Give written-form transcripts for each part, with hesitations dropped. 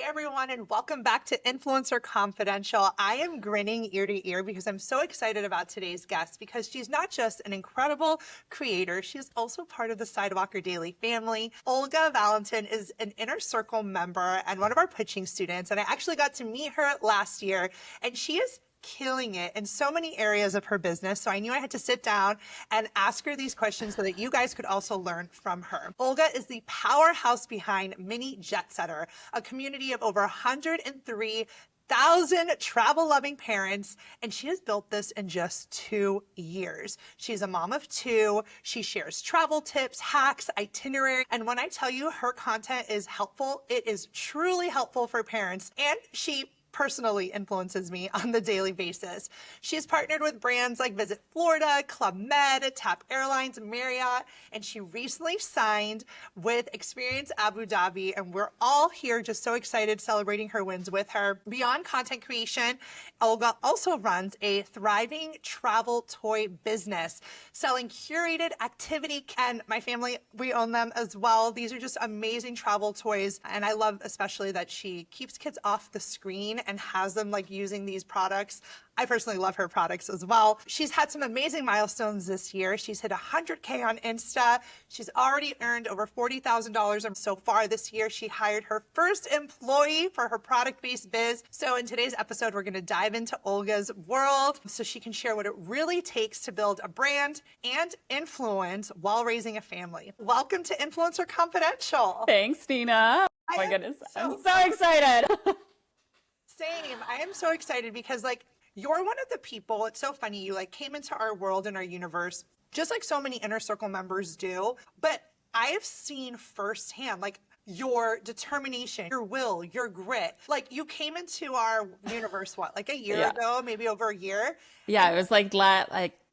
everyone, and welcome back to Influencer Confidential. I am grinning ear to ear because I'm so excited about today's guest because she's not just an incredible creator, she's also part of the Sidewalker Daily family. Olga Valentin is an Inner Circle member and one of our pitching students, and I actually got to meet her last year, and she is killing it in so many areas of her business. So I knew I had to sit down and ask her these questions so that you guys could also learn from her. Olga is the powerhouse behind Mini Jet Setter, a community of over 103,000 travel-loving parents, and she has built this in just 2 years. She's a mom of 2. She shares travel tips, hacks, itinerary, and when I tell you her content is helpful, it is truly helpful for parents, and she personally influences me on the daily basis. She's partnered with brands like Visit Florida, Club Med, TAP Airlines, Marriott, and she recently signed with Experience Abu Dhabi, and we're all here just so excited celebrating her wins with her. Beyond content creation, Olga also runs a thriving travel toy business, selling curated activity, and my family, we own them as well. These are just amazing travel toys, and I love especially that she keeps kids off the screen and has them like using these products. I personally love her products as well. She's had some amazing milestones this year. She's hit 100K on Insta. She's already earned over $40,000 so far this year. She hired her first employee for her product-based biz. So in today's episode, we're gonna dive into Olga's world so she can share what it really takes to build a brand and influence while raising a family. Welcome to Influencer Confidential. Thanks, Nina. Oh my goodness, I'm so excited. Same. I am so excited because like you're one of the people, it's so funny, you like came into our world and our universe, just like so many Inner Circle members do, but I have seen firsthand like your determination, your will, your grit. Like you came into our universe, what, like a year ago, maybe over a year? Yeah, it was like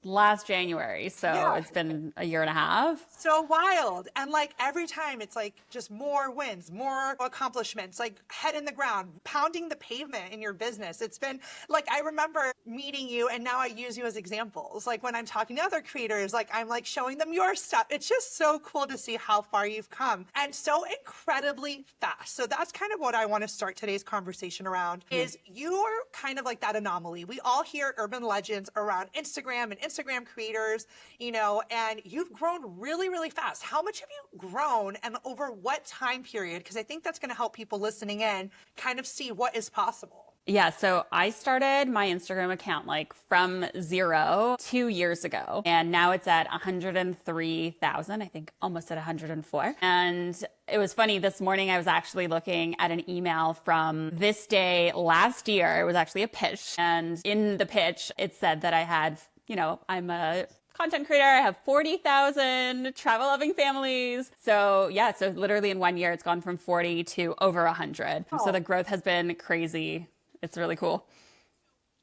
last January, so it's been a year and a half. So wild. And like every time it's like just more wins, more accomplishments, like head in the ground, pounding the pavement in your business. It's been like, I remember meeting you and now I use you as examples. Like when I'm talking to other creators, like I'm like showing them your stuff. It's just so cool to see how far you've come and so incredibly fast. So that's kind of what I want to start today's conversation around is you're kind of like that anomaly. We all hear urban legends around Instagram and Instagram creators, you know, and you've grown really, really fast. How much have you grown and over what time period? Because I think that's going to help people listening in kind of see what is possible. Yeah, so I started my Instagram account like from 0 2 years ago, and now it's at 103,000, I think almost at 104. And it was funny, this morning I was actually looking at an email from this day last year. It was actually a pitch, and in the pitch it said that I had, you know, I'm a content creator. I have 40,000 travel loving families. So yeah, so literally in 1 year, it's gone from 40 to over 100. So the growth has been crazy. It's really cool.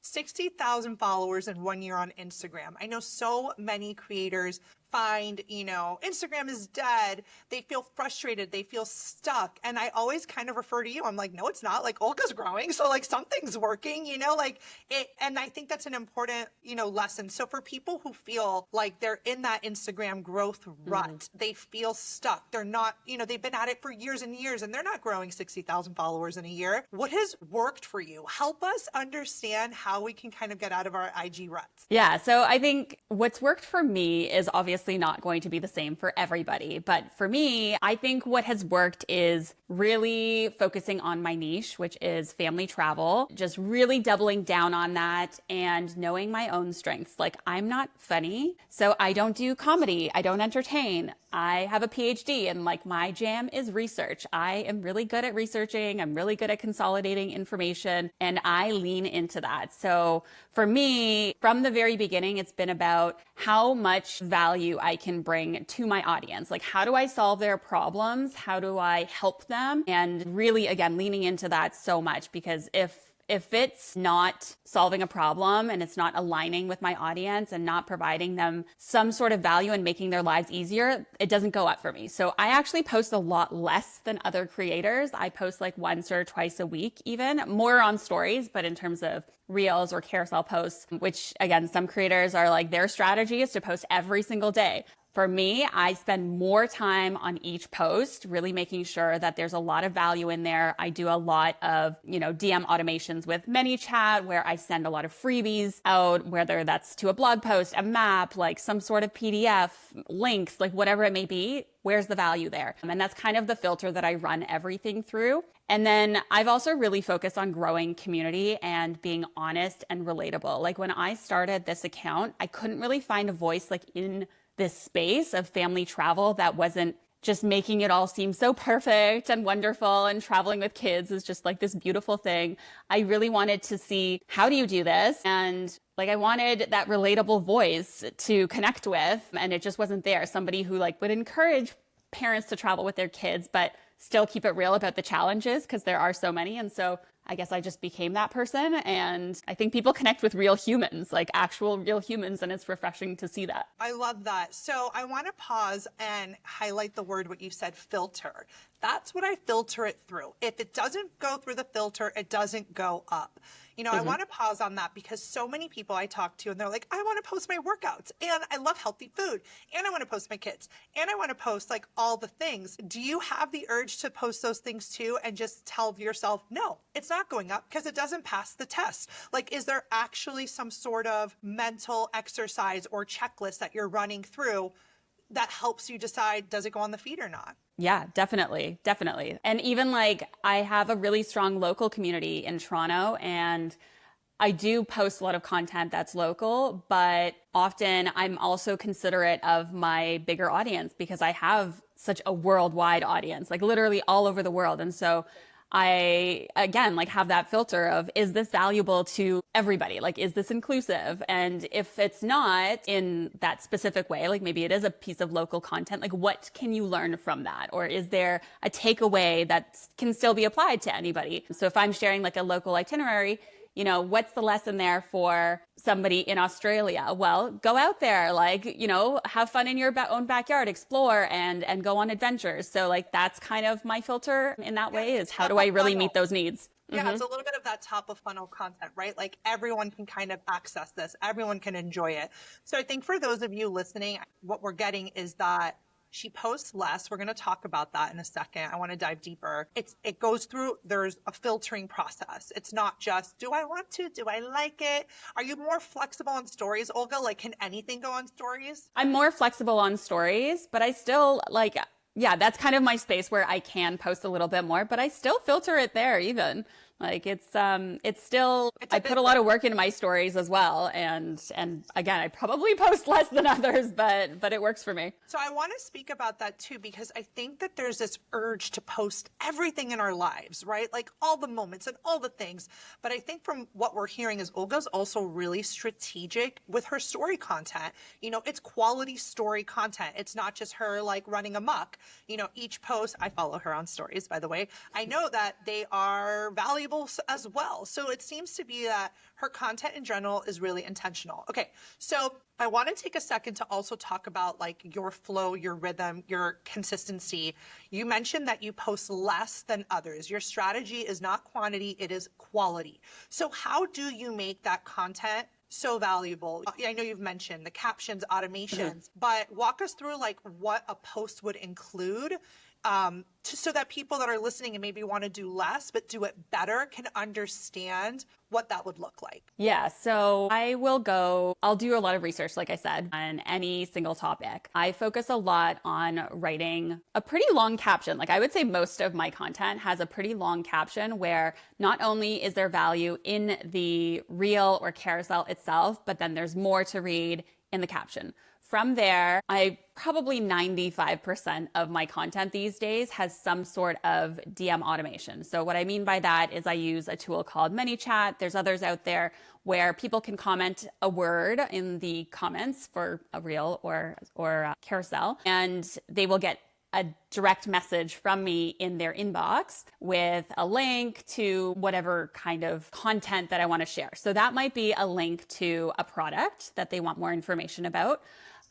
60,000 followers in 1 year on Instagram. I know so many creators find, you know, Instagram is dead. They feel frustrated. They feel stuck. And I always kind of refer to you. I'm like, no, it's not. Like Olga's growing. So like something's working, you know, like it. And I think that's an important, you know, lesson. So for people who feel like they're in that Instagram growth rut, they feel stuck. They're not, you know, they've been at it for years and years and they're not growing 60,000 followers in a year. What has worked for you? Help us understand how we can kind of get out of our IG ruts. Yeah. So I think what's worked for me is obviously not going to be the same for everybody. But for me, I think what has worked is really focusing on my niche, which is family travel, just really doubling down on that and knowing my own strengths. Like I'm not funny, so I don't do comedy. I don't entertain. I have a PhD and like my jam is research. I am really good at researching. I'm really good at consolidating information and I lean into that. So for me, from the very beginning, it's been about how much value I can bring to my audience. Like how do I solve their problems? How do I help them? And really, again, leaning into that so much because if it's not solving a problem and it's not aligning with my audience and not providing them some sort of value and making their lives easier, it doesn't go up for me. So I actually post a lot less than other creators. I post like once or twice a week, even more on stories, but in terms of reels or carousel posts, which again, some creators are like their strategy is to post every single day. For me, I spend more time on each post, really making sure that there's a lot of value in there. I do a lot of, DM automations with ManyChat where I send a lot of freebies out, whether that's to a blog post, a map, like some sort of PDF, links, like whatever it may be. Where's the value there? And that's kind of the filter that I run everything through. And then I've also really focused on growing community and being honest and relatable. Like when I started this account, I couldn't really find a voice like in this space of family travel that wasn't just making it all seem so perfect and wonderful, and traveling with kids is just like this beautiful thing. I really wanted to see, how do you do this? And like I wanted that relatable voice to connect with, and it just wasn't there. Somebody who like would encourage parents to travel with their kids, but still keep it real about the challenges, because there are so many. And so I guess I just became that person. And I think people connect with real humans, like actual real humans. And it's refreshing to see that. I love that. So I want to pause and highlight the word, what you said, filter. That's what I filter it through. If it doesn't go through the filter, it doesn't go up. I want to pause on that because so many people I talk to and they're like, I want to post my workouts and I love healthy food and I want to post my kids and I want to post like all the things. Do you have the urge to post those things too and just tell yourself, no, it's not going up because it doesn't pass the test? Like, is there actually some sort of mental exercise or checklist that you're running through that helps you decide, does it go on the feed or not? Yeah, definitely. Definitely. And even like I have a really strong local community in Toronto, and I do post a lot of content that's local, but often I'm also considerate of my bigger audience because I have such a worldwide audience, like literally all over the world. And so I, again, like have that filter of, is this valuable to everybody? Like, is this inclusive? And if it's not in that specific way, like maybe it is a piece of local content, like what can you learn from that? Or is there a takeaway that can still be applied to anybody? So if I'm sharing like a local itinerary, what's the lesson there for somebody in Australia? Well, go out there, like, have fun in your own backyard, explore and go on adventures. So like, that's kind of my filter in that way, is how do I really meet those needs? Yeah, it's a little bit of that top of funnel content, right? Like everyone can kind of access this. Everyone can enjoy it. So I think for those of you listening, what we're getting is that she posts less. We're going to talk about that in a second. I want to dive deeper. It goes through, there's a filtering process. It's not just, do I want to? Do I like it? Are you more flexible on stories, Olga? Like, can anything go on stories? I'm more flexible on stories, but I still like, yeah, that's kind of my space where I can post a little bit more, but I still filter it there even. Like it's still, I put a lot of work into my stories as well. And again, I probably post less than others, but it works for me. So I want to speak about that too, because I think that there's this urge to post everything in our lives, right? Like all the moments and all the things. But I think from what we're hearing is Olga's also really strategic with her story content. It's quality story content. It's not just her like running amok. Each post, I follow her on stories, by the way. I know that they are valuable as well. So it seems to be that her content in general is really intentional. Okay, so I want to take a second to also talk about like your flow, your rhythm, your consistency. You mentioned that you post less than others. Your strategy is not quantity, it is quality. So how do you make that content so valuable? I know you've mentioned the captions, automations, but walk us through like what a post would include, so that people that are listening and maybe want to do less but do it better can understand what that would look like. Yeah, so I'll do a lot of research, like I said, on any single topic. I focus a lot on writing a pretty long caption. Like I would say most of my content has a pretty long caption where not only is there value in the reel or carousel itself, but then there's more to read in the caption. From there, probably 95% of my content these days has some sort of DM automation. So what I mean by that is I use a tool called ManyChat. There's others out there where people can comment a word in the comments for a reel or a carousel, and they will get a direct message from me in their inbox with a link to whatever kind of content that I want to share. So that might be a link to a product that they want more information about.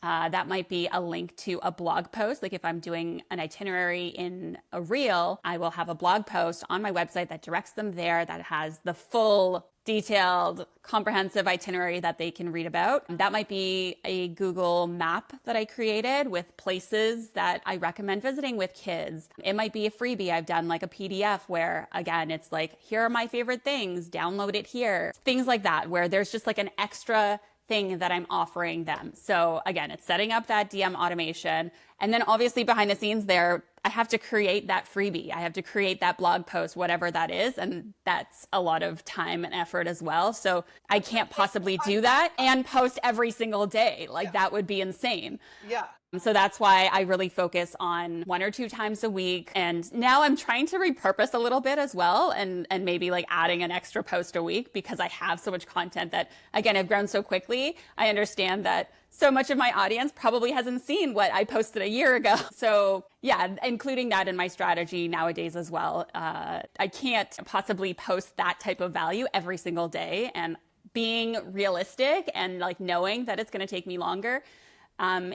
That might be a link to a blog post. Like if I'm doing an itinerary in a reel, I will have a blog post on my website that directs them there, that has the full detailed, comprehensive itinerary that they can read about. That might be a Google map that I created with places that I recommend visiting with kids. It might be a freebie I've done, like a PDF where, again, it's like, here are my favorite things, download it here. Things like that, where there's just like an extra thing that I'm offering them. So again, it's setting up that DM automation. And then obviously behind the scenes there, I have to create that freebie. I have to create that blog post, whatever that is. And that's a lot of time and effort as well. So I can't possibly do that and post every single day. Like that would be insane. Yeah. So that's why I really focus on 1 or 2 times a week. And now I'm trying to repurpose a little bit as well, and maybe like adding an extra post a week, because I have so much content that, again, I've grown so quickly. I understand that so much of my audience probably hasn't seen what I posted a year ago. So yeah, including that in my strategy nowadays as well. I can't possibly post that type of value every single day, and being realistic and like knowing that it's going to take me longer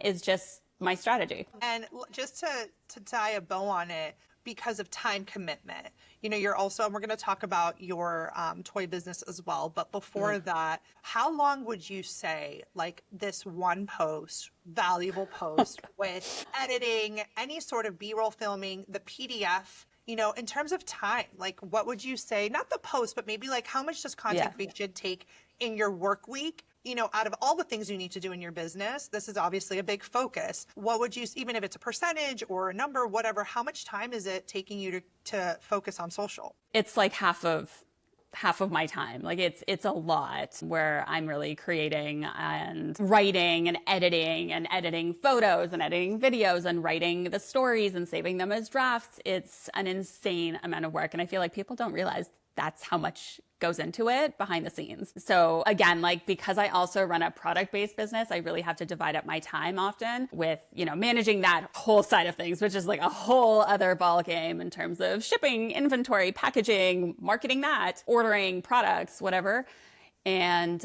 is just my strategy. And just to tie a bow on it, because of time commitment, you know, you're also, and we're going to talk about your toy business as well. But before that, how long would you say like this one post, valuable post with editing, any sort of B-roll filming, the PDF, you know, in terms of time, like what would you say, not the post, but maybe like how much does content creation take in your work week? You know, out of all the things you need to do in your business, this is obviously a big focus. What would you, even if it's a percentage or a number, whatever, how much time is it taking you to focus on social? It's like half of my time. Like it's a lot, where I'm really creating and writing and editing photos and editing videos and writing the stories and saving them as drafts. It's an insane amount of work. And I feel like people don't realize that's how much goes into it behind the scenes. So again, like, because I also run a product-based business, I really have to divide up my time often with, you know, managing that whole side of things, which is like a whole other ball game in terms of shipping, inventory, packaging, marketing that, ordering products, whatever. And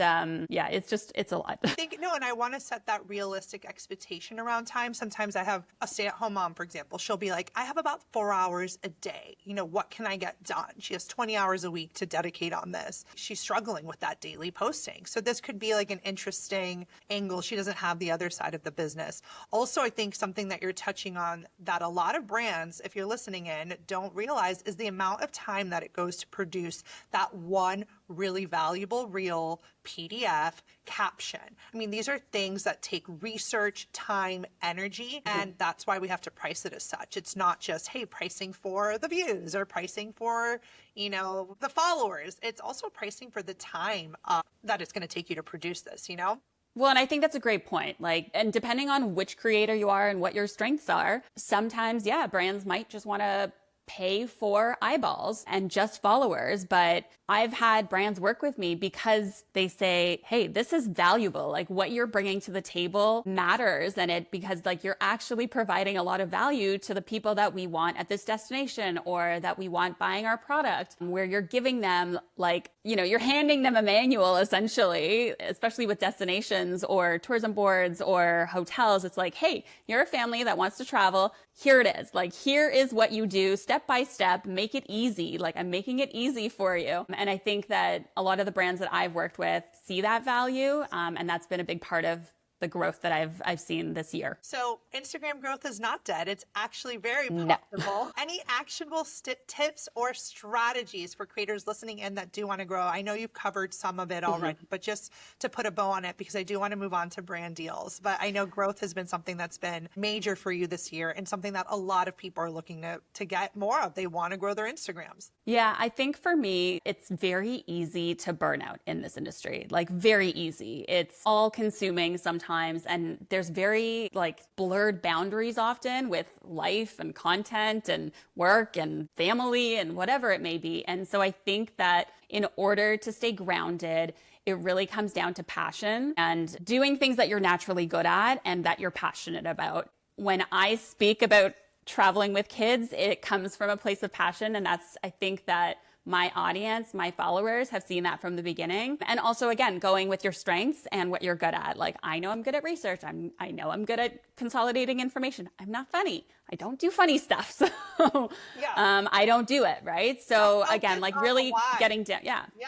yeah, it's a lot. I think, no, and I want to set that realistic expectation around time. Sometimes I have a stay-at-home mom, for example. She'll be like, I have about 4 hours a day. You know, what can I get done? She has 20 hours a week to dedicate on this. She's struggling with that daily posting. So this could be like an interesting angle. She doesn't have the other side of the business. Also, I think something that you're touching on that a lot of brands, if you're listening in, don't realize is the amount of time that it goes to produce that one really valuable reel, PDF, caption. I mean, these are things that take research, time, energy, and that's why we have to price it as such. It's not just, hey, pricing for the views or pricing for, you know, the followers. It's also pricing for the time that it's going to take you to produce this, you know? Well, and I think that's a great point. Like, and depending on which creator you are and what your strengths are, sometimes, yeah, brands might just want to pay for eyeballs and just followers. But I've had brands work with me because they say, hey, this is valuable. Like, what you're bringing to the table matters. And because like you're actually providing a lot of value to the people that we want at this destination or that we want buying our product, where you're giving them, like, you know, you're handing them a manual essentially, especially with destinations or tourism boards or hotels. It's like, hey, you're a family that wants to travel. Here it is. Like, here is what you do step by step. Make it easy. Like, I'm making it easy for you. And I think that a lot of the brands that I've worked with see that value. And that's been a big part of the growth that I've seen this year. So Instagram growth is not dead. It's actually very profitable. No. Any actionable tips or strategies for creators listening in that do want to grow? I know you've covered some of it already, but just to put a bow on it, because I do want to move on to brand deals. But I know growth has been something that's been major for you this year and something that a lot of people are looking to get more of. They want to grow their Instagrams. Yeah, I think for me, it's very easy to burn out in this industry, like very easy. It's all consuming sometimes. And there's very like blurred boundaries often with life and content and work and family and whatever it may be. And so I think that in order to stay grounded, it really comes down to passion and doing things that you're naturally good at and that you're passionate about. When I speak about traveling with kids, it comes from a place of passion. And that's, I think that my audience, my followers have seen that from the beginning. And also, again, going with your strengths and what you're good at. Like, I know I'm good at research. I know I'm good at consolidating information. I'm not funny. I don't do funny stuff. So I don't do it, right? So again, like really getting down.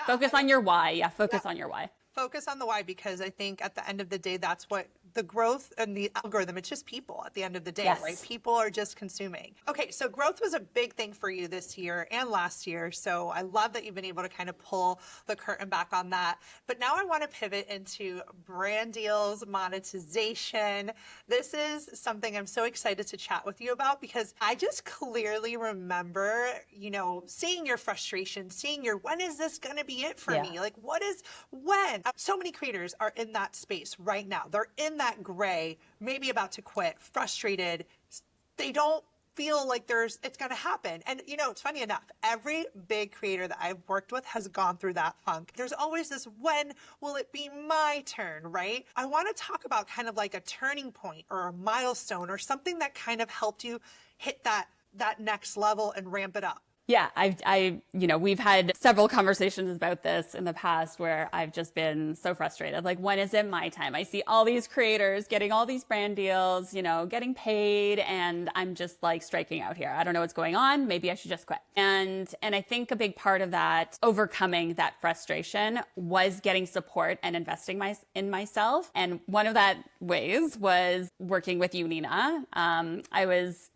Focus on your why. Focus on your why. Focus on the why, because I think at the end of the day, that's what the growth and the algorithm, it's just people at the end of the day, right? People are just consuming. Okay, so growth was a big thing for you this year and last year. So I love that you've been able to kind of pull the curtain back on that. But now I want to pivot into brand deals, monetization. This is something I'm so excited to chat with you about, because I just clearly remember, seeing your frustration, seeing your, when is this going to be it for me? Like, when? So many creators are in that space right now. They're in that gray, maybe about to quit, frustrated. They don't feel like it's going to happen. And it's funny enough, every big creator that I've worked with has gone through that funk. There's always this, when will it be my turn, right? I want to talk about kind of like a turning point or a milestone or something that kind of helped you hit that next level and ramp it up. Yeah, we've had several conversations about this in the past where I've just been so frustrated. Like, when is it my time? I see all these creators getting all these brand deals, getting paid, and I'm just like striking out here. I don't know what's going on. Maybe I should just quit. And I think a big part of that, overcoming that frustration, was getting support and investing in myself. And one of that ways was working with you, Nina.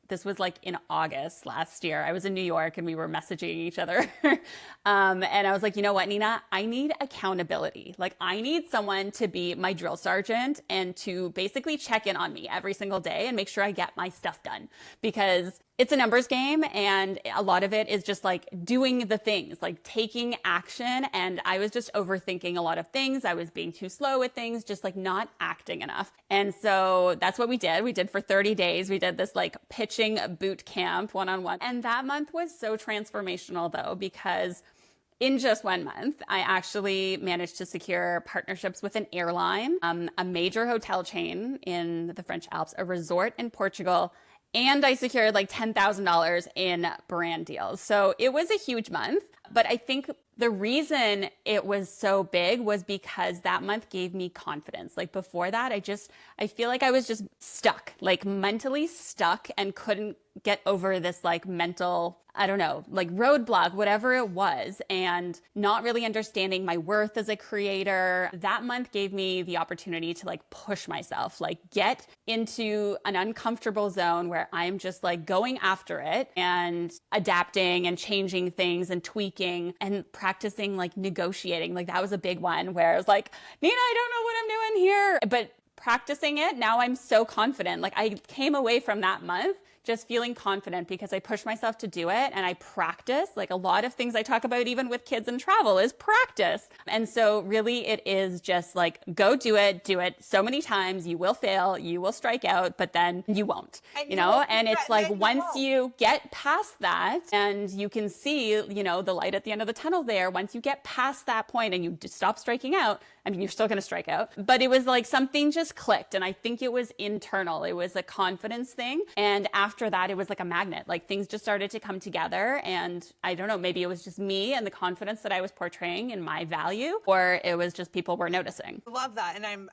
This was like in August last year. I was in New York and we were messaging each other. And I was like, you know what, Nina, I need accountability. Like, I need someone to be my drill sergeant and to basically check in on me every single day and make sure I get my stuff done, because it's a numbers game. And a lot of it is just like doing the things, like taking action. And I was just overthinking a lot of things. I was being too slow with things, just like not acting enough. And so that's what we did. We did for 30 days. We did this like pitching boot camp one-on-one. And that month was so transformational though, because in just 1 month, I actually managed to secure partnerships with an airline, a major hotel chain in the French Alps, a resort in Portugal, and I secured like $10,000 in brand deals. So it was a huge month. But I think the reason it was so big was because that month gave me confidence. Like, before that, I feel like I was just stuck, like mentally stuck, and couldn't get over this like mental, I don't know, like roadblock, whatever it was, and not really understanding my worth as a creator. That month gave me the opportunity to like push myself, like get into an uncomfortable zone where I'm just like going after it and adapting and changing things and tweaking and practicing like negotiating. Like, that was a big one where I was like, Nina, I don't know what I'm doing here. But practicing it, now I'm so confident. Like, I came away from that month just feeling confident because I pushed myself to do it and I practice. Like, a lot of things I talk about even with kids and travel is practice. And so really it is just like, go do it so many times. You will fail, you will strike out, but then you won't, and it's like, once you get past that and you can see, the light at the end of the tunnel there, once you get past that point and you just stop striking out, I mean, you're still going to strike out, but it was like something just clicked. And I think it was internal. It was a confidence thing. And after that, it was like a magnet, like things just started to come together. And I don't know, maybe it was just me and the confidence that I was portraying in my value, or it was just people were noticing. Love that. And I'm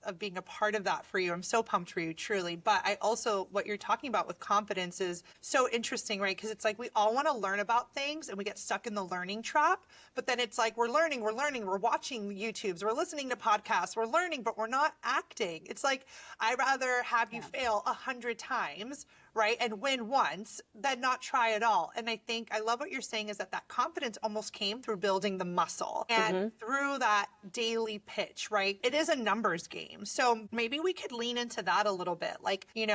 of being a part of that for you. I'm so pumped for you, truly. But I also, what you're talking about with confidence is so interesting, right? Because it's like, we all want to learn about things and we get stuck in the learning trap. But then it's like, we're learning, we're watching YouTubes, we're listening to podcasts, we're learning, but we're not acting. It's like, I'd rather have you fail 100 times, right, and win once than not try at all. And I think I love what you're saying is that confidence almost came through building the muscle and through that daily pitch, right? It is a numbers game. So maybe we could lean into that a little bit. Like, you're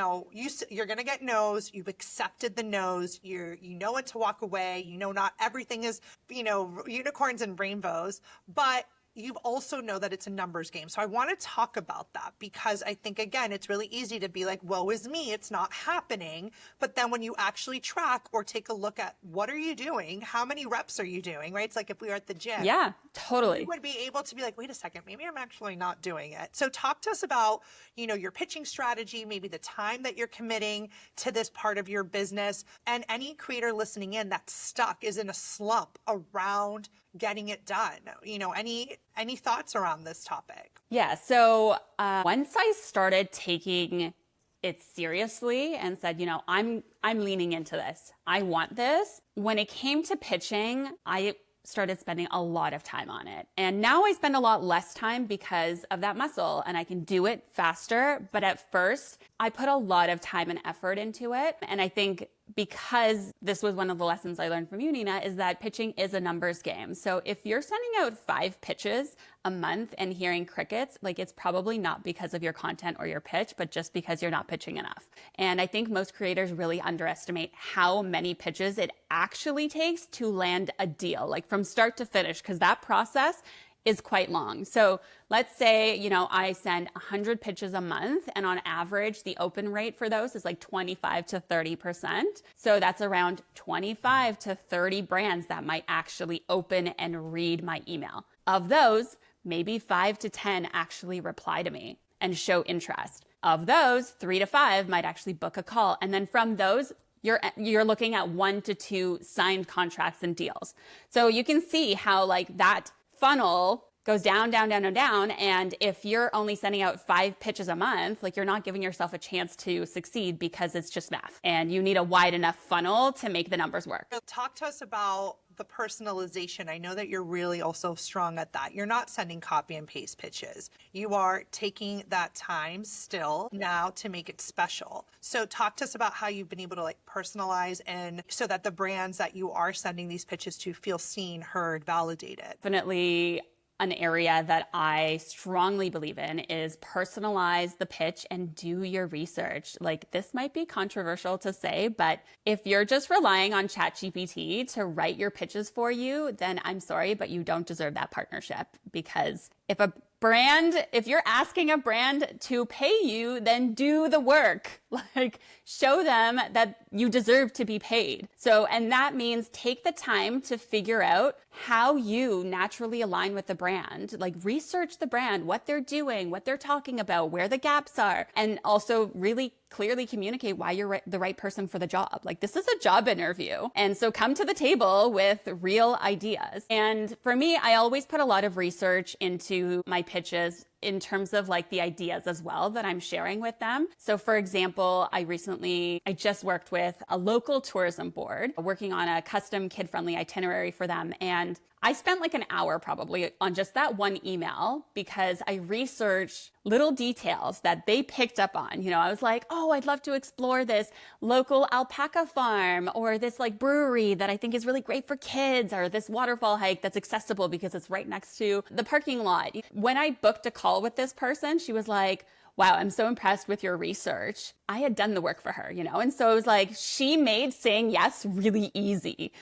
going to get no's. You've accepted the no's. You know when to walk away. Not everything is, unicorns and rainbows, but you also know that it's a numbers game. So I want to talk about that because I think, again, it's really easy to be like, woe is me, it's not happening. But then when you actually track or take a look at what are you doing? How many reps are you doing, right? It's like if we were at the gym. Yeah, You totally. would be able to be like, wait a second, maybe I'm actually not doing it. So talk to us about, your pitching strategy, maybe the time that you're committing to this part of your business, and any creator listening in that's stuck, is in a slump around getting it done. Any thoughts around this topic? Yeah. So once I started taking it seriously and said, I'm leaning into this. I want this. When it came to pitching, I started spending a lot of time on it. And now I spend a lot less time because of that muscle and I can do it faster. But at first, I put a lot of time and effort into it. And I think because this was one of the lessons I learned from you, Nina, is that pitching is a numbers game. So if you're sending out 5 pitches a month and hearing crickets, like it's probably not because of your content or your pitch, but just because you're not pitching enough. And I think most creators really underestimate how many pitches it actually takes to land a deal, like from start to finish, because that process is quite long. So let's say, I send 100 pitches a month, and on average, the open rate for those is like 25 to 30%. So that's around 25 to 30 brands that might actually open and read my email. Of those, maybe 5 to 10 actually reply to me and show interest. Of those, 3 to 5 might actually book a call. And then from those, you're looking at 1 to 2 signed contracts and deals. So you can see how like that funnel goes down, down, down, and down. And if you're only sending out 5 pitches a month, like you're not giving yourself a chance to succeed because it's just math. And you need a wide enough funnel to make the numbers work. So talk to us about the personalization. I know that you're really also strong at that. You're not sending copy and paste pitches. You are taking that time still now to make it special. So talk to us about how you've been able to like personalize and so that the brands that you are sending these pitches to feel seen, heard, validated. Definitely an area that I strongly believe in is personalize the pitch and do your research. Like this might be controversial to say, but if you're just relying on ChatGPT to write your pitches for you, then I'm sorry, but you don't deserve that partnership. Because if you're asking a brand to pay you, then do the work. Like show them that you deserve to be paid. So, and that means take the time to figure out how you naturally align with the brand, like research the brand, what they're doing, what they're talking about, where the gaps are, and also really clearly communicate why you're the right person for the job. Like this is a job interview. And so come to the table with real ideas. And for me, I always put a lot of research into my pitches in terms of like the ideas as well that I'm sharing with them. So for example, I just worked with a local tourism board working on a custom kid-friendly itinerary for them. And I spent like an hour probably on just that one email because I researched little details that they picked up on. I was like, oh, I'd love to explore this local alpaca farm or this like brewery that I think is really great for kids or this waterfall hike that's accessible because it's right next to the parking lot. When I booked a call with this person, she was like, wow, I'm so impressed with your research. I had done the work for her, And so it was like, she made saying yes really easy.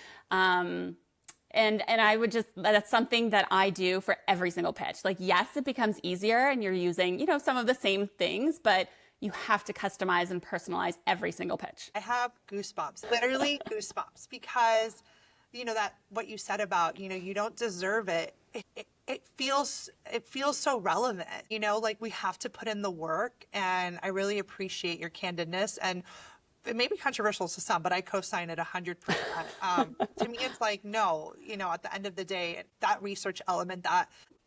And I would that's something that I do for every single pitch. Like, yes, it becomes easier and you're using, some of the same things, but you have to customize and personalize every single pitch. I have goosebumps, literally goosebumps, because, that what you said about, you don't deserve it. It feels so relevant, like we have to put in the work, and I really appreciate your candidness. And it may be controversial to some, but I co-sign it 100%. To me, it's like, no, at the end of the day, that research element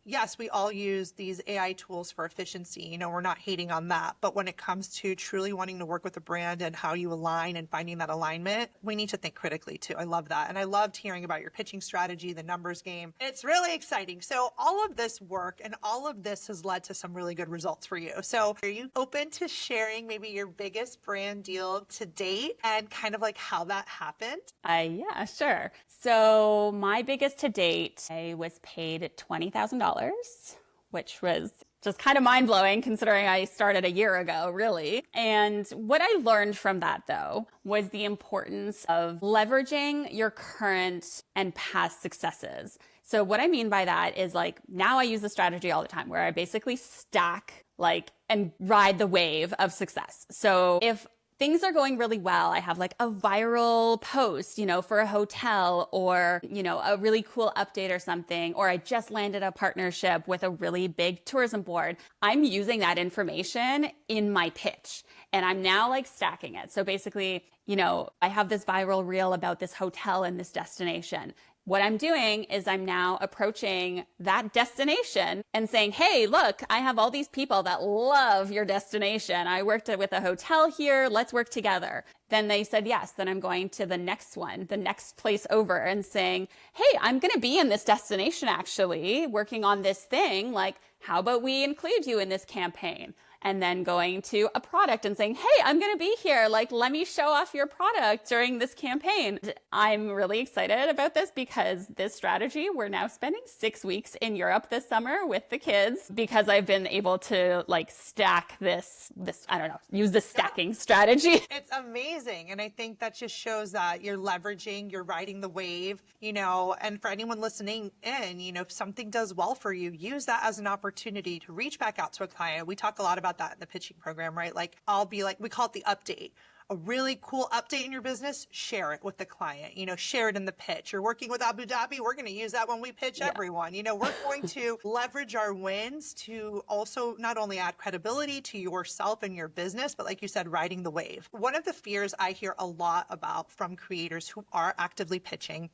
yes, we all use these AI tools for efficiency. We're not hating on that. But when it comes to truly wanting to work with a brand and how you align and finding that alignment, we need to think critically too. I love that. And I loved hearing about your pitching strategy, the numbers game. It's really exciting. So all of this work and all of this has led to some really good results for you. So are you open to sharing maybe your biggest brand deal to date and kind of like how that happened? Yeah, sure. So my biggest to date, I was paid $20,000, which was just kind of mind-blowing considering I started a year ago, really. And what I learned from that, though, was the importance of leveraging your current and past successes. So what I mean by that is like now I use the strategy all the time where I basically stack like and ride the wave of success. So if things are going really well, I have like a viral post, for a hotel or, a really cool update or something, or I just landed a partnership with a really big tourism board. I'm using that information in my pitch and I'm now like stacking it. So basically, I have this viral reel about this hotel and this destination. What I'm doing is I'm now approaching that destination and saying, hey, look, I have all these people that love your destination. I worked with a hotel here. Let's work together. Then they said yes. Then I'm going to the next one, the next place over and saying, hey, I'm going to be in this destination actually working on this thing. Like, how about we include you in this campaign? And then going to a product and saying, hey, I'm going to be here. Like, let me show off your product during this campaign. I'm really excited about this because this strategy, we're now spending 6 weeks in Europe this summer with the kids because I've been able to like stack this, I don't know, use the stacking strategy. It's amazing. And I think that just shows that you're leveraging, you're riding the wave, and for anyone listening in, if something does well for you, use that as an opportunity to reach back out to a client. We talk a lot about that in the pitching program, right? Like I'll be like, we call it the update. A really cool update in your business, share it with the client, share it in the pitch. You're working with Abu Dhabi, we're going to use that when we pitch everyone. We're going to leverage our wins to also not only add credibility to yourself and your business, but like you said, riding the wave. One of the fears I hear a lot about from creators who are actively pitching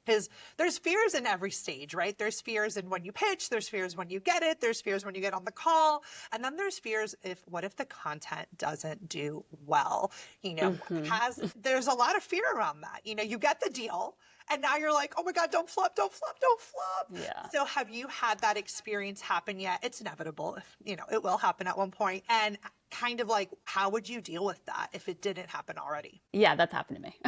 is there's fears in every stage, right? There's fears in when you pitch, there's fears when you get it, there's fears when you get on the call, and then there's fears what if the content doesn't do well? There's a lot of fear around that. You get the deal and now you're like, oh my God, don't flop, don't flop, don't flop. Yeah. So have you had that experience happen yet? It's inevitable. It will happen at one point. And kind of like, how would you deal with that if it didn't happen already? Yeah, that's happened to me.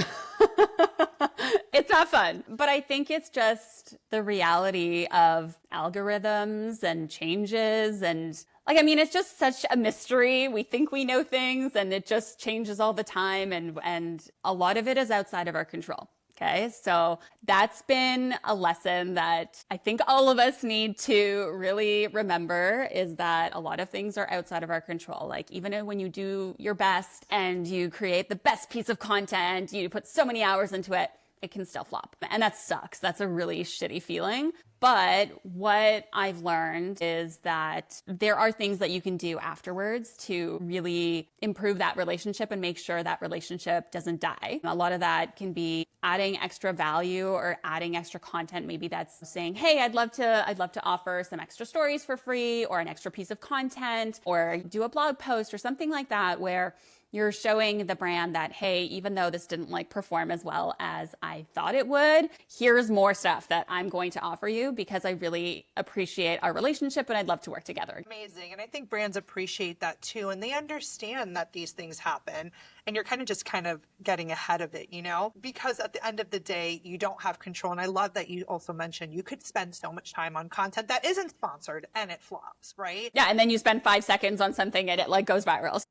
It's not fun, but I think it's just the reality of algorithms and changes and it's just such a mystery. We think we know things and it just changes all the time. And a lot of it is outside of our control. Okay. So that's been a lesson that I think all of us need to really remember is that a lot of things are outside of our control. Like even when you do your best and you create the best piece of content, you put so many hours into it, it can still flop. And that sucks. That's a really shitty feeling. But what I've learned is that there are things that you can do afterwards to really improve that relationship and make sure that relationship doesn't die. A lot of that can be adding extra value or adding extra content. Maybe that's saying, hey, I'd love to offer some extra stories for free or an extra piece of content or do a blog post or something like that where you're showing the brand that, hey, even though this didn't perform as well as I thought it would, here's more stuff that I'm going to offer you because I really appreciate our relationship and I'd love to work together. Amazing. And I think brands appreciate that too. And they understand that these things happen and you're kind of getting ahead of it, because at the end of the day, you don't have control. And I love that you also mentioned you could spend so much time on content that isn't sponsored and it flops, right? Yeah. And then you spend 5 seconds on something and it goes viral.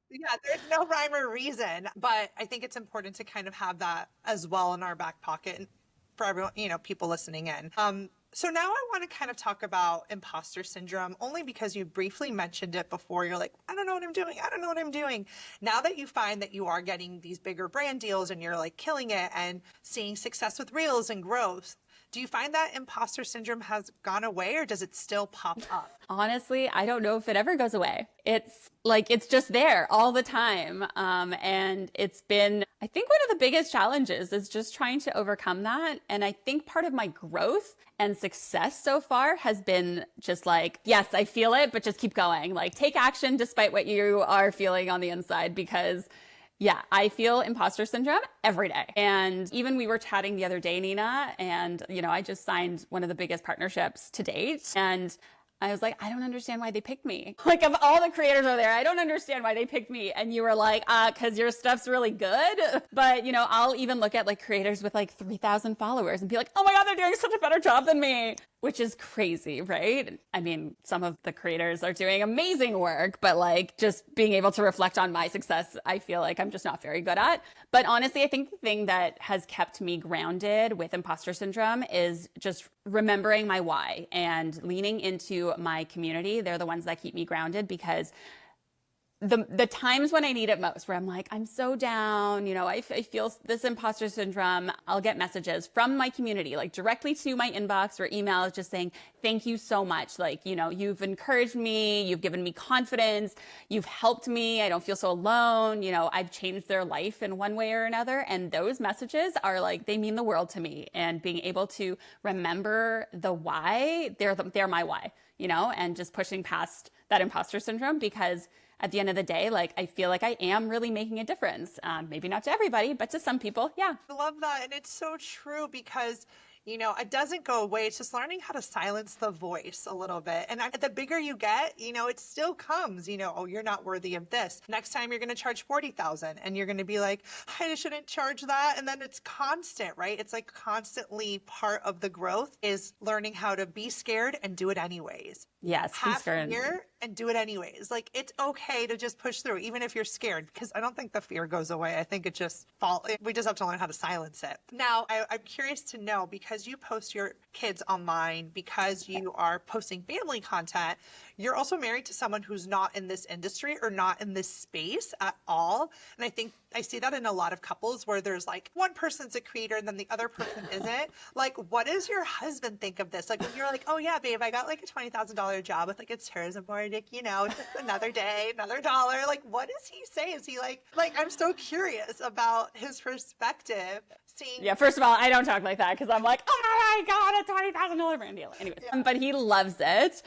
Yeah, there's no rhyme or reason, but I think it's important to kind of have that as well in our back pocket for everyone, people listening in. So now I want to kind of talk about imposter syndrome, only because you briefly mentioned it before. You're like, I don't know what I'm doing. I don't know what I'm doing. Now that you find that you are getting these bigger brand deals and you're killing it and seeing success with reels and growth, do you find that imposter syndrome has gone away or does it still pop up? Honestly, I don't know if it ever goes away. It's just there all the time. And it's been, I think one of the biggest challenges is just trying to overcome that. And I think part of my growth and success so far has been just yes, I feel it, but just keep going. Take action despite what you are feeling on the inside because yeah, I feel imposter syndrome every day. And even we were chatting the other day, Nina, and, I just signed one of the biggest partnerships to date. And I was like, I don't understand why they picked me. Of all the creators over there, I don't understand why they picked me. And you were like, cause your stuff's really good. But, I'll even look at creators with 3,000 followers and be like, oh my God, they're doing such a better job than me. which is crazy, right? I mean, some of the creators are doing amazing work, but like just being able to reflect on my success, I feel like I'm just not very good at. But honestly, I think the thing that has kept me grounded with imposter syndrome is just remembering my why and leaning into my community. They're the ones that keep me grounded because the times when I need it most, where I'm like, I'm so down, I feel this imposter syndrome, I'll get messages from my community, like directly to my inbox or emails, just saying, thank you so much. Like, you've encouraged me, you've given me confidence, you've helped me, I don't feel so alone, I've changed their life in one way or another. And those messages are like, they mean the world to me. And being able to remember the why, they're my why, and just pushing past that imposter syndrome, because at the end of the day, like, I feel like I am really making a difference. Maybe not to everybody, but to some people, yeah. I love that. And it's so true because, it doesn't go away. It's just learning how to silence the voice a little bit. And the bigger you get, it still comes, oh, you're not worthy of this. Next time you're going to charge 40,000 and you're going to be like, I shouldn't charge that. And then it's constant, right? It's like constantly part of the growth is learning how to be scared and do it anyways. Yes, be Have scared. fear and do it anyways. Like, it's okay to just push through, even if you're scared, because I don't think the fear goes away. I think it just we just have to learn how to silence it. Now, I'm curious to know, because you post your kids online, because you are posting family content, you're also married to someone who's not in this industry or not in this space at all. And I think I see that in a lot of couples where there's like one person's a creator and then the other person isn't. Like, what does your husband think of this? Like, when you're like, oh yeah, babe, I got like a $20,000 job with like a tourism board, like, just another day, another dollar. Like, what does he say? Is he like, I'm so curious about his perspective. Yeah, first of all, I don't talk like that because I'm like, oh my God, a $20,000 brand deal. Anyways, but he loves it.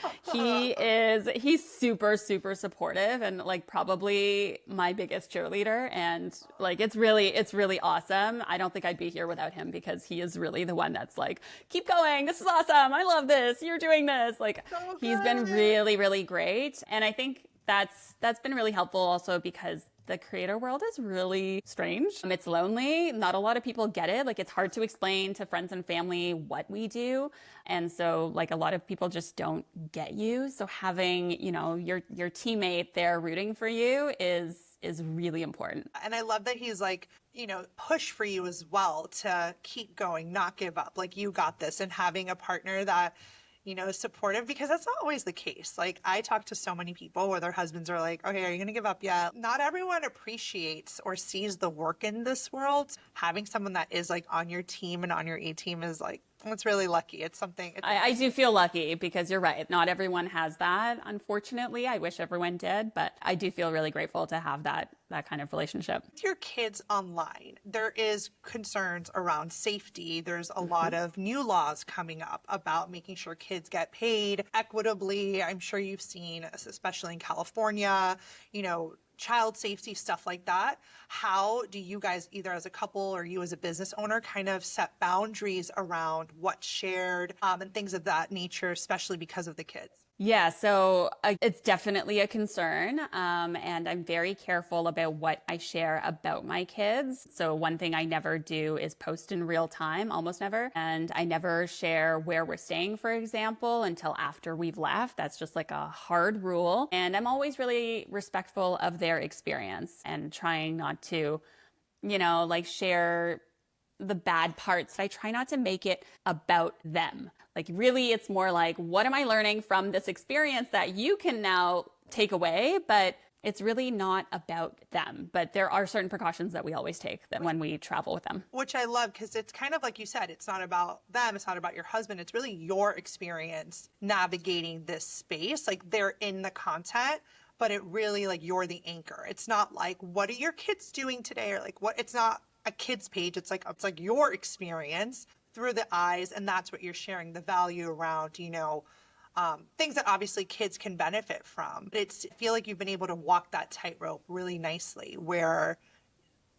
He's super, super supportive and like probably my biggest cheerleader. And like, it's really awesome. I don't think I'd be here without him because he is really the one that's like, keep going. This is awesome. I love this. You're doing this. Like, so he's been really, really great. And I think that's been really helpful also because the creator world is really strange. It's lonely. Not a lot of people get it. Like, it's hard to explain to friends and family what we do. And so like a lot of people just don't get you. So having, your teammate there rooting for you is really important. And I love that he's like, push for you as well to keep going, not give up. Like, you got this. And having a partner that supportive, because that's not always the case. Like, I talk to so many people where their husbands are like, okay, are you going to give up yet? Not everyone appreciates or sees the work in this world. Having someone that is like on your team and on your A team is like, it's really lucky. It's something. I do feel lucky because you're right. Not everyone has that. Unfortunately, I wish everyone did, but I do feel really grateful to have that kind of relationship. With your kids online, there is concerns around safety. There's a lot of new laws coming up about making sure kids get paid equitably. I'm sure you've seen, especially in California, child safety, stuff like that. How do you guys, either as a couple or you as a business owner, kind of set boundaries around what's shared and things of that nature, especially because of the kids? Yeah, so it's definitely a concern. And I'm very careful about what I share about my kids. So one thing I never do is post in real time, almost never. And I never share where we're staying, for example, until after we've left. That's just like a hard rule. And I'm always really respectful of their experience and trying not to, like share the bad parts. I try not to make it about them. Like, really, it's more like, what am I learning from this experience that you can now take away? But it's really not about them. But there are certain precautions that we always take that when we travel with them. Which I love, because it's kind of like you said, it's not about them. It's not about your husband. It's really your experience navigating this space. Like, they're in the content, but it really, like, you're the anchor. It's not like, what are your kids doing today? Or like, what? It's not a kid's page. It's like your experience through the eyes, and that's what you're sharing, the value around, things that obviously kids can benefit from. I feel like you've been able to walk that tightrope really nicely, where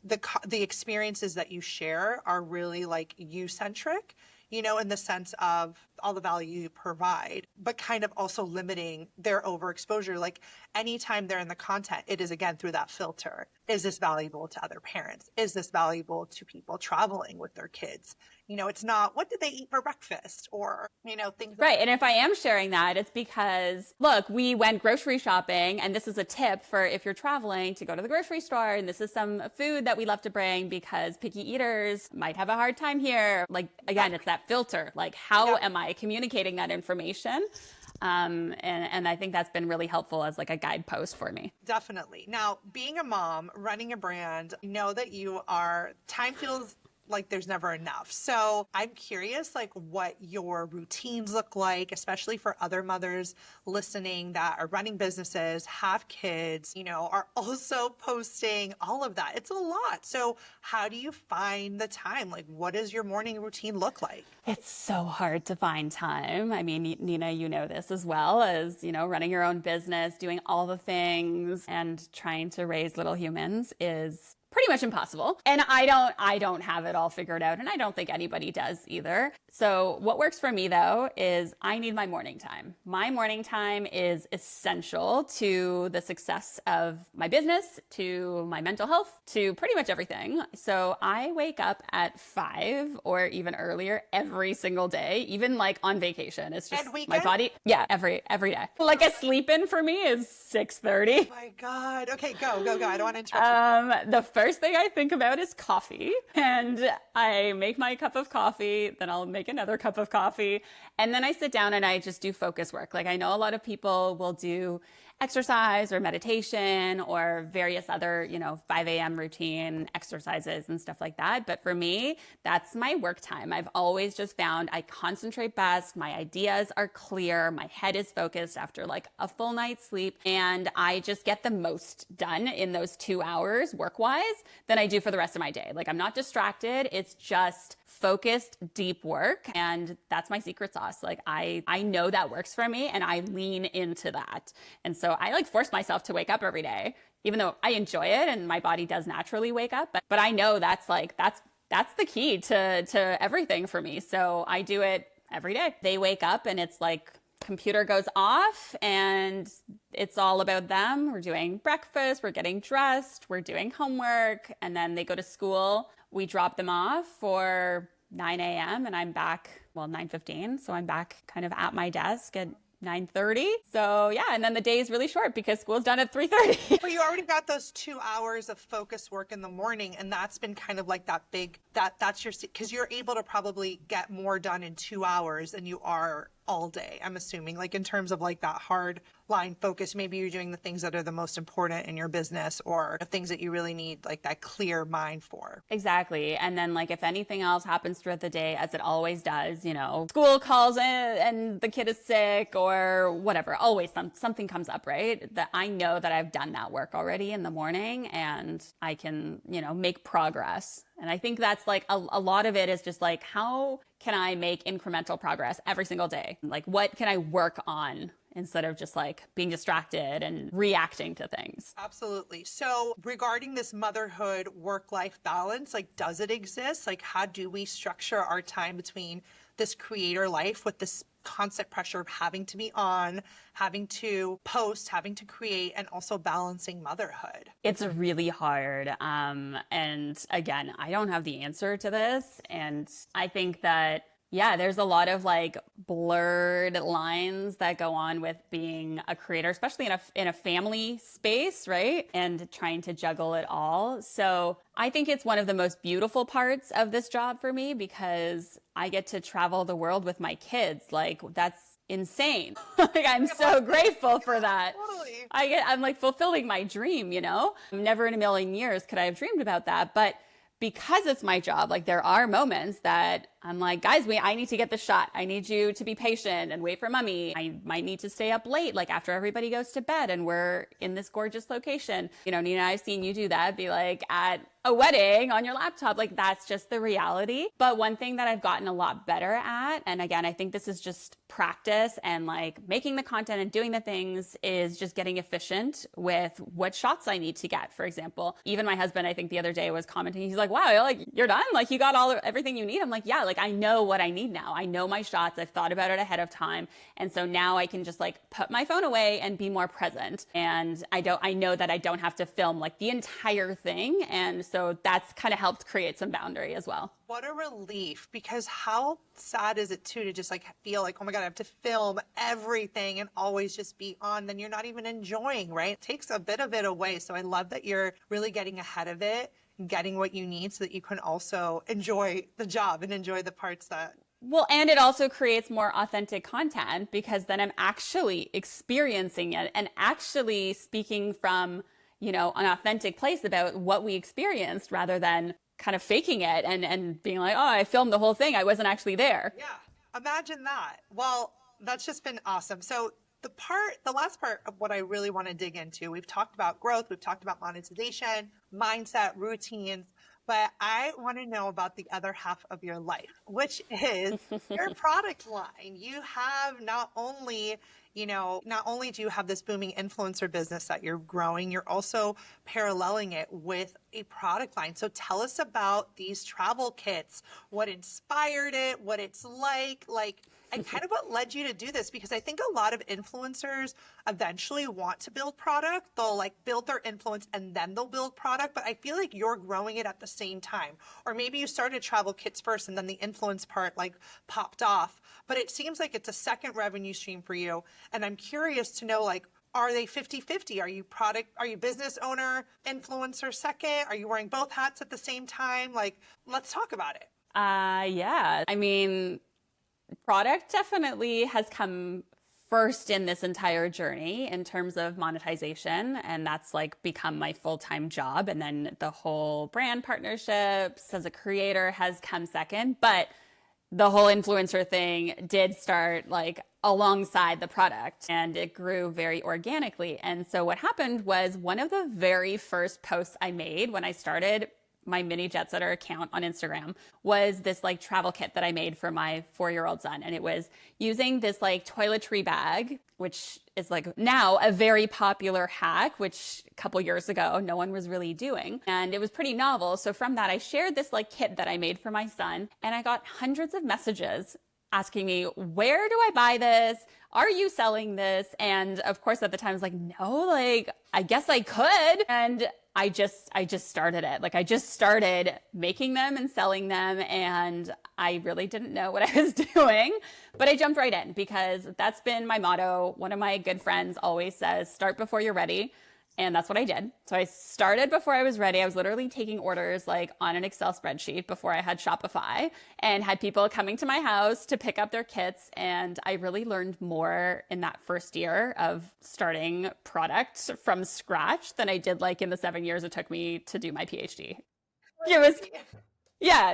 the experiences that you share are really like you-centric, in the sense of all the value you provide, but kind of also limiting their overexposure. Like, anytime they're in the content, it is again through that filter. Is this valuable to other parents? Is this valuable to people traveling with their kids? it's not, what did they eat for breakfast? Or, things. Right. And if I am sharing that, it's because, look, we went grocery shopping, and this is a tip for if you're traveling to go to the grocery store. And this is some food that we love to bring because picky eaters might have a hard time here. Like, again, it's that filter. Like, how am I communicating that information? And I think that's been really helpful as like a guidepost for me. Definitely. Now, being a mom, running a brand, I know that time feels like there's never enough. So I'm curious, like, what your routines look like, especially for other mothers listening that are running businesses, have kids, are also posting, all of that. It's a lot. So how do you find the time? Like, what does your morning routine look like? It's so hard to find time. I mean, Nina, you know this as well as, running your own business, doing all the things and trying to raise little humans is pretty much impossible. And I don't have it all figured out, and I don't think anybody does either. So what works for me though is I need my morning time. My morning time is essential to the success of my business, to my mental health, to pretty much everything. So I wake up at 5 or even earlier every single day, even like on vacation. It's just my body. Yeah, every day. Like a sleep in for me is 6:30. Oh my God. Okay, go. I don't want to interrupt you. The first thing I think about is coffee, and I make my cup of coffee, then I'll make another cup of coffee, and then I sit down and I just do focus work. Like, I know a lot of people will do exercise or meditation or various other, 5 a.m. routine exercises and stuff like that. But for me, that's my work time. I've always just found I concentrate best. My ideas are clear. My head is focused after like a full night's sleep. And I just get the most done in those 2 hours work-wise than I do for the rest of my day. Like, I'm not distracted. It's just focused, deep work. And that's my secret sauce. Like, I know that works for me, and I lean into that. And so I like force myself to wake up every day, even though I enjoy it and my body does naturally wake up. But I know that's the key to everything for me. So I do it every day. They wake up and it's like computer goes off and it's all about them. We're doing breakfast, we're getting dressed, we're doing homework, and then they go to school. We drop them off for 9 a.m. and I'm back, 9:15. So I'm back kind of at my desk at 9:30. So yeah, and then the day is really short because school's done at 3:30. But you already got those 2 hours of focus work in the morning, and that's been kind of like that's your, because you're able to probably get more done in 2 hours than you are all day, I'm assuming, like in terms of like that hard line focus. Maybe you're doing the things that are the most important in your business, or the things that you really need like that clear mind for. Exactly. And then like if anything else happens throughout the day, as it always does, school calls in and the kid is sick or whatever, always something comes up, right? That I know that I've done that work already in the morning and I can, make progress. And I think that's like a lot of it is just like, how can I make incremental progress every single day? Like, what can I work on instead of just like being distracted and reacting to things? Absolutely. So regarding this motherhood work-life balance, like, does it exist? Like, how do we structure our time between this creator life with this constant pressure of having to be on, having to post, having to create, and also balancing motherhood? It's really hard. And again, I don't have the answer to this. And I think that, yeah, there's a lot of like blurred lines that go on with being a creator, especially in a family space, right? And trying to juggle it all. So I think it's one of the most beautiful parts of this job for me because I get to travel the world with my kids. Like, that's insane. Like, I'm so grateful for that. Totally. I'm like fulfilling my dream, Never in a million years could I have dreamed about that. But because it's my job, like, there are moments that I'm like, guys, I need to get the shot. I need you to be patient and wait for mommy. I might need to stay up late, like after everybody goes to bed and we're in this gorgeous location. Nina, I've seen you do that, be like at a wedding on your laptop. Like, that's just the reality. But one thing that I've gotten a lot better at, and again, I think this is just practice and like making the content and doing the things, is just getting efficient with what shots I need to get. For example, even my husband, I think the other day was commenting, he's like, wow, like, you're done? Like, you got everything you need? I'm like, yeah, Like I know what I need now. I know my shots. I've thought about it ahead of time. And so now I can just like put my phone away and be more present. And I know that I don't have to film like the entire thing. And so that's kind of helped create some boundary as well. What a relief, because how sad is it too to just like feel like, oh my God, I have to film everything and always just be on, then you're not even enjoying, right? It takes a bit of it away. So I love that you're really getting ahead of it, getting what you need so that you can also enjoy the job and enjoy the parts that. Well, and it also creates more authentic content because then I'm actually experiencing it and actually speaking from, an authentic place about what we experienced rather than kind of faking it and being like, oh, I filmed the whole thing. I wasn't actually there. Yeah, imagine that. Well, that's just been awesome. So the last part of what I really want to dig into, we've talked about growth, we've talked about monetization, mindset, routines, but I want to know about the other half of your life, which is your product line. You have not only do you have this booming influencer business that you're growing, you're also paralleling it with a product line. So tell us about these travel kits, what inspired it, what it's like, and kind of what led you to do this, because I think a lot of influencers eventually want to build product. They'll like build their influence and then they'll build product. But I feel like you're growing it at the same time. Or maybe you started travel kits first and then the influence part like popped off. But it seems like it's a second revenue stream for you. And I'm curious to know, like, are they 50-50? Are you business owner, influencer second? Are you wearing both hats at the same time? Like, let's talk about it. Yeah. I mean, product definitely has come first in this entire journey in terms of monetization. And that's like become my full-time job. And then the whole brand partnerships as a creator has come second. But the whole influencer thing did start like alongside the product and it grew very organically. And so what happened was one of the very first posts I made when I started my mini jet setter account on Instagram was this like travel kit that I made for my 4-year-old son. And it was using this like toiletry bag, which is like now a very popular hack, which a couple years ago, no one was really doing. And it was pretty novel. So from that, I shared this like kit that I made for my son and I got hundreds of messages asking me, where do I buy this? Are you selling this? And of course, at the time I was like, no, like, I guess I could. And I just started it. Like I just started making them and selling them. And I really didn't know what I was doing, but I jumped right in because that's been my motto. One of my good friends always says, start before you're ready. And that's what I did. So I started before I was ready. I was literally taking orders like on an Excel spreadsheet before I had Shopify and had people coming to my house to pick up their kits. And I really learned more in that first year of starting product from scratch than I did like in the 7 years it took me to do my PhD. It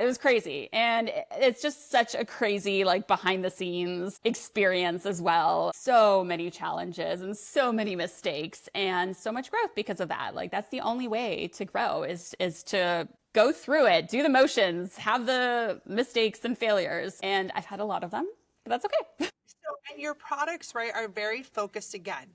was crazy. And it's just such a crazy, like behind the scenes experience as well. So many challenges and so many mistakes and so much growth because of that. Like that's the only way to grow is to go through it, do the motions, have the mistakes and failures. And I've had a lot of them, but that's okay. So, and your products, right, are very focused again.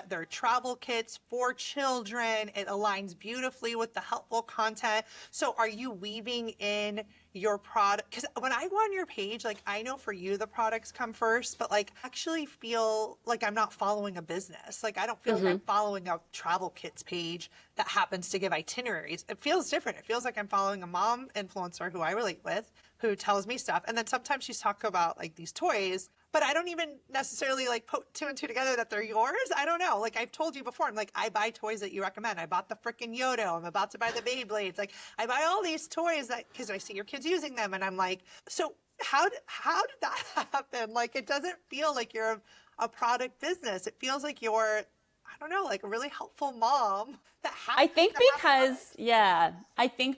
They're travel kits for children. It aligns beautifully with the helpful content. So are you weaving in your product? Because when I go on your page, like I know for you, the products come first, but like actually feel like I'm not following a business. Like I don't feel like I'm following a travel kits page that happens to give itineraries. It feels different. It feels like I'm following a mom influencer who I relate with, who tells me stuff. And then sometimes she's talking about like these toys, but I don't even necessarily like put two and two together that they're yours. I don't know. Like I've told you before, I'm like, I buy toys that you recommend. I bought the freaking Yodo. I'm about to buy the Beyblades. Like I buy all these toys that, because I see your kids using them. And I'm like, so how did that happen? Like, it doesn't feel like you're a product business. It feels like you're, I don't know, like a really helpful mom that I think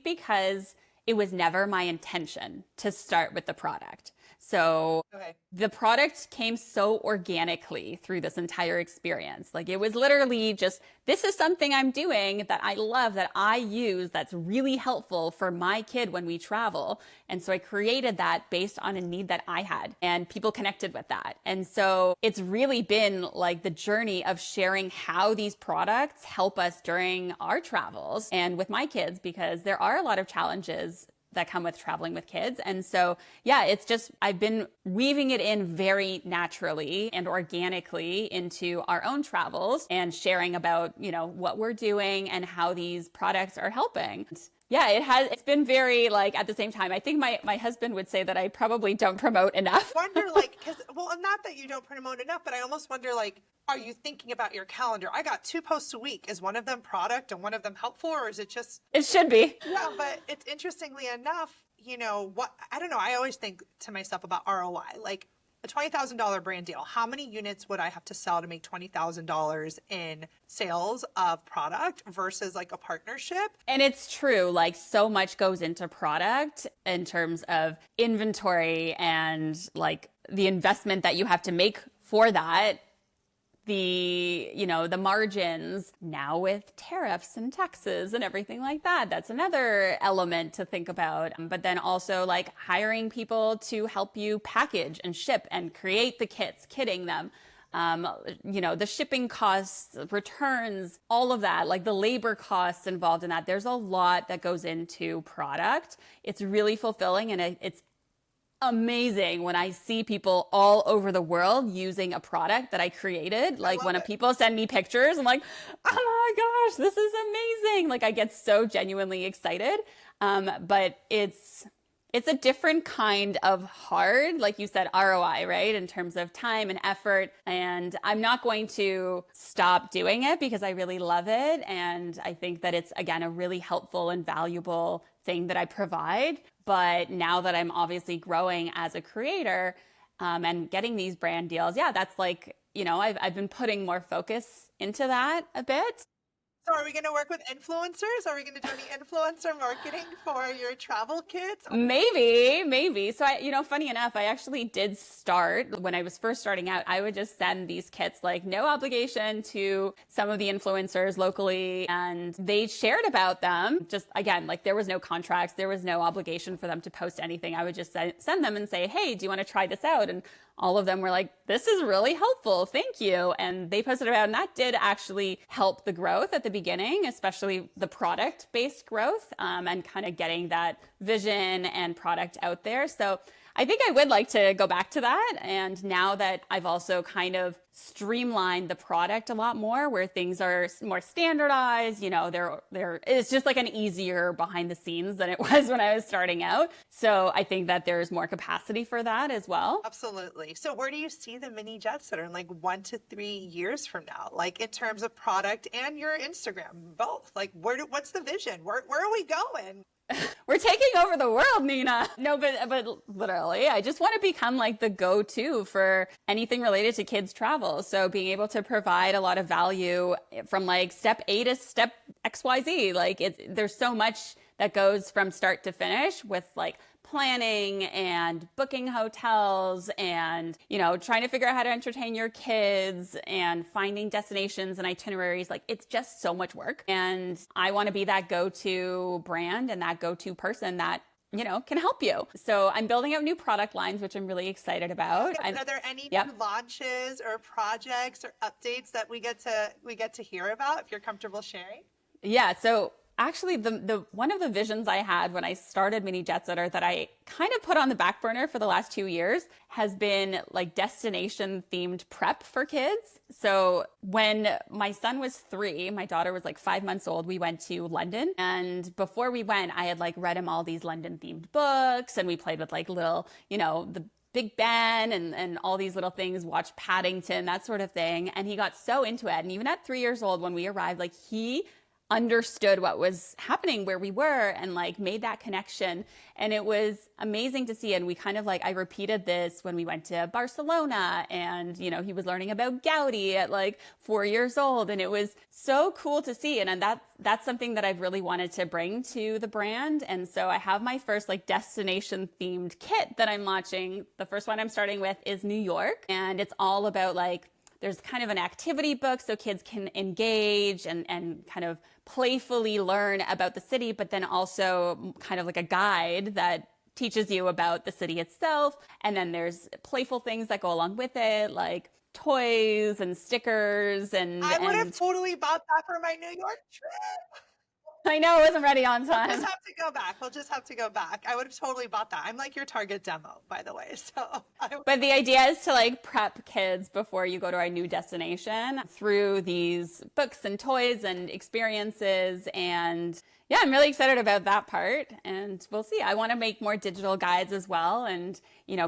because it was never my intention to start with the product. So the product came so organically through this entire experience. Like it was literally just, this is something I'm doing that I love, that I use, that's really helpful for my kid when we travel. And so I created that based on a need that I had and people connected with that. And so it's really been like the journey of sharing how these products help us during our travels and with my kids, because there are a lot of challenges that come with traveling with kids. And so, yeah, it's just, I've been weaving it in very naturally and organically into our own travels and sharing about, what we're doing and how these products are helping. Yeah, it's been very like at the same time. I think my husband would say that I probably don't promote enough. Wonder not that you don't promote enough, but I almost wonder are you thinking about your calendar? I got 2 posts a week. Is one of them product and one of them helpful, or is it just? It should be. Yeah, but it's interestingly enough, what, I don't know. I always think to myself about ROI, like a $20,000 brand deal. How many units would I have to sell to make $20,000 in sales of product versus like a partnership? And it's true, like so much goes into product in terms of inventory and like the investment that you have to make for that. The margins now with tariffs and taxes and everything like that. That's another element to think about. But then also like hiring people to help you package and ship and create the kits, kitting them. The shipping costs, returns, all of that, like the labor costs involved in that. There's a lot that goes into product. It's really fulfilling, and it's amazing when I see people all over the world using a product that I created. Like when people send me pictures, I'm like, oh my gosh, this is amazing. Like I get so genuinely excited. But it's a different kind of hard, like you said, ROI, right? In terms of time and effort. And I'm not going to stop doing it because I really love it. And I think that it's, again, a really helpful and valuable thing that I provide. But now that I'm obviously growing as a creator and getting these brand deals, yeah, that's like, I've been putting more focus into that a bit. So are we going to work with influencers? Are we going to do any influencer marketing for your travel kits? Maybe. So funny enough, I actually did start when I was first starting out. I would just send these kits, like no obligation, to some of the influencers locally, and they shared about them. Just again, like there was no contracts, there was no obligation for them to post anything. I would just send them and say, hey, do you want to try this out? And all of them were like, this is really helpful. Thank you. And they posted about it. And that did actually help the growth at the beginning, especially the product-based growth and kind of getting that vision and product out there. So I think I would like to go back to that. And now that I've also kind of streamlined the product a lot more, where things are more standardized, it's just like an easier behind the scenes than it was when I was starting out. So I think that there's more capacity for that as well. Absolutely. So where do you see the mini jet setter in like 1 to 3 years from now? Like in terms of product and your Instagram, both? Like what's the vision? Where are we going? We're taking over the world, Nina. No, but literally, I just want to become like the go-to for anything related to kids travel. So being able to provide a lot of value from like step A to step XYZ, like there's so much that goes from start to finish with like planning and booking hotels and, trying to figure out how to entertain your kids and finding destinations and itineraries. Like it's just so much work. And I want to be that go-to brand and that go-to person that can help you. So I'm building out new product lines, which I'm really excited about. Are there any new launches or projects or updates that we get to hear about, if you're comfortable sharing? Yeah. So actually, the one of the visions I had when I started Mini Jet Setter that I kind of put on the back burner for the last 2 years has been like destination themed prep for kids. So when my son was 3, my daughter was like 5 months old, we went to London. And before we went, I had like read him all these London themed books, and we played with like little, the Big Ben and all these little things, watched Paddington, that sort of thing. And he got so into it. And even at 3 years old, when we arrived, like he understood what was happening where we were and like made that connection. And it was amazing to see. And we kind of like, I repeated this when we went to Barcelona, and, he was learning about Gaudi at like 4 years old. And it was so cool to see. And that's something that I've really wanted to bring to the brand. And so I have my first like destination themed kit that I'm launching. The first one I'm starting with is New York. And it's all about like, there's kind of an activity book so kids can engage and kind of playfully learn about the city, but then also kind of like a guide that teaches you about the city itself. And then there's playful things that go along with it, like toys and stickers. And I would have totally bought that for my New York trip. I know I wasn't ready on We'll time. just have to go back. We'll just have to go back. I would have totally bought that. I'm like your target demo, by the way. So But the idea is to like prep kids before you go to a new destination through these books and toys and experiences. And yeah, I'm really excited about that part. And we'll see. I want to make more digital guides as well. And,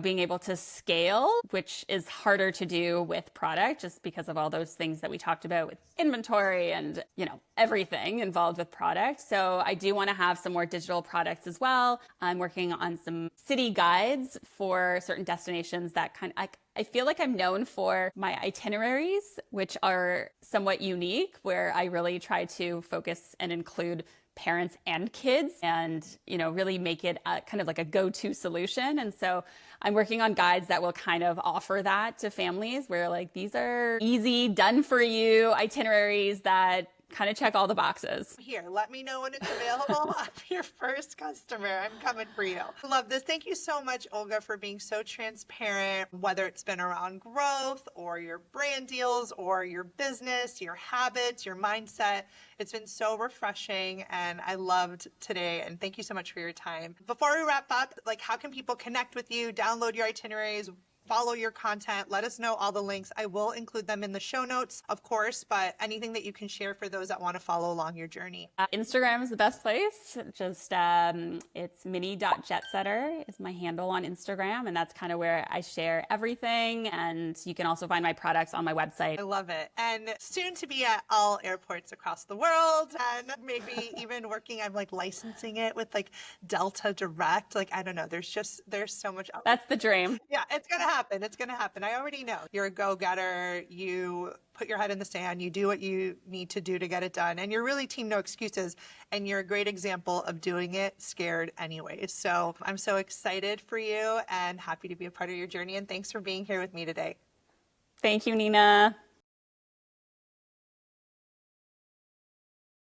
being able to scale, which is harder to do with product just because of all those things that we talked about with inventory and, everything involved with product. So I do want to have some more digital products as well. I'm working on some city guides for certain destinations that I feel like I'm known for my itineraries, which are somewhat unique, where I really try to focus and include parents and kids and, really make it kind of like a go-to solution. And so I'm working on guides that will kind of offer that to families where like these are easy, done for you itineraries that kind of check all the boxes. here, let me know when it's available. I'm your first customer. I'm coming for you. I love this. Thank you so much, Olga, for being so transparent, whether it's been around growth or your brand deals or your business, your habits, your mindset. It's been so refreshing and I loved today. And thank you so much for your time. Before we wrap up, like how can people connect with you, download your itineraries, follow your content? Let us know all the links. I will include them in the show notes, of course, but anything that you can share for those that want to follow along your journey. Instagram is the best place. Just it's mini.jetsetter is my handle on Instagram. And that's kind of where I share everything. And you can also find my products on my website. I love it. And soon to be at all airports across the world and maybe even working, I'm like licensing it with like Delta Direct. Like, I don't know. There's so much. That's the dream. Yeah, it's going to happen. It's going to happen. I already know. You're a go-getter. You put your head in the sand. You do what you need to do to get it done. And you're really team no excuses. And you're a great example of doing it scared anyways. So I'm so excited for you and happy to be a part of your journey. And thanks for being here with me today. Thank you, Nina.